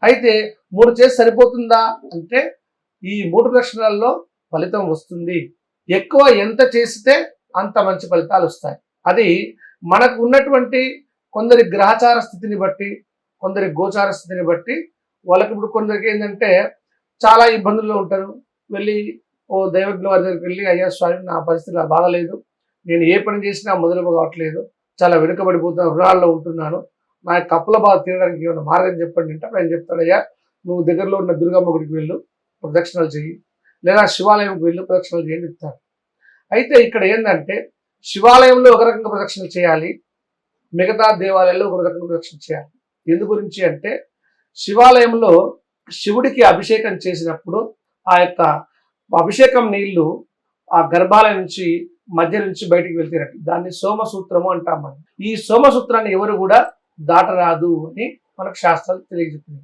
అయితే 3 చేసి సరిపోతుందా అంటే ఈ 3 ప్రదక్షిణల్లో ఫలితం వస్తుంది. ఎక్కువ ఎంత చేస్తే అంత మంచి ఫలితాలు వస్తాయి. అది మనకు ఉన్నటువంటి కొందరి గ్రహచార స్థితిని బట్టి, కొందరి గోచార స్థితిని బట్టి వాళ్ళకి ఇప్పుడు కొందరికి ఏంటంటే చాలా ఇబ్బందుల్లో ఉంటారు. వెళ్ళి ఓ దైవజ్ఞ వారి దగ్గరికి వెళ్ళి, అయ్యా స్వామి నా పరిస్థితి ఇలా బాగలేదు. నేను ఏ పని చేసినా మొదలు కావట్లేదు. చాలా వెనుకబడిపోతున్నాను, రుణాల్లో ఉంటున్నాను. నా యొక్క అప్పుల బాధ తీరడానికి ఏమైనా మార్గం చెప్పండి అంటే ఆయన చెప్తాడు, అయ్యా నువ్వు దగ్గరలో ఉన్న దుర్గమ్మ గుడికి వెళ్ళు, ప్రదక్షిణలు చెయ్యి, లేదా శివాలయంకి వెళ్ళు ప్రదక్షిణలు చేయని చెప్తారు. అయితే ఇక్కడ ఏంటంటే శివాలయంలో ఒక రకంగా ప్రదక్షిణలు చేయాలి, మిగతా దేవాలయాల్లో ఒక రకంగా ప్రదక్షిణ చేయాలి. ఎందు గురించి అంటే శివాలయంలో శివుడికి అభిషేకం చేసినప్పుడు ఆ యొక్క అభిషేకం నీళ్లు ఆ గర్భాలయం నుంచి మధ్య నుంచి బయటికి వెళ్తారట. దాన్ని సోమసూత్రము అంటాం మనం. ఈ సోమసూత్రాన్ని ఎవరు కూడా దాటరాదు అని మనకు శాస్త్రాలు తెలియజెప్పింది.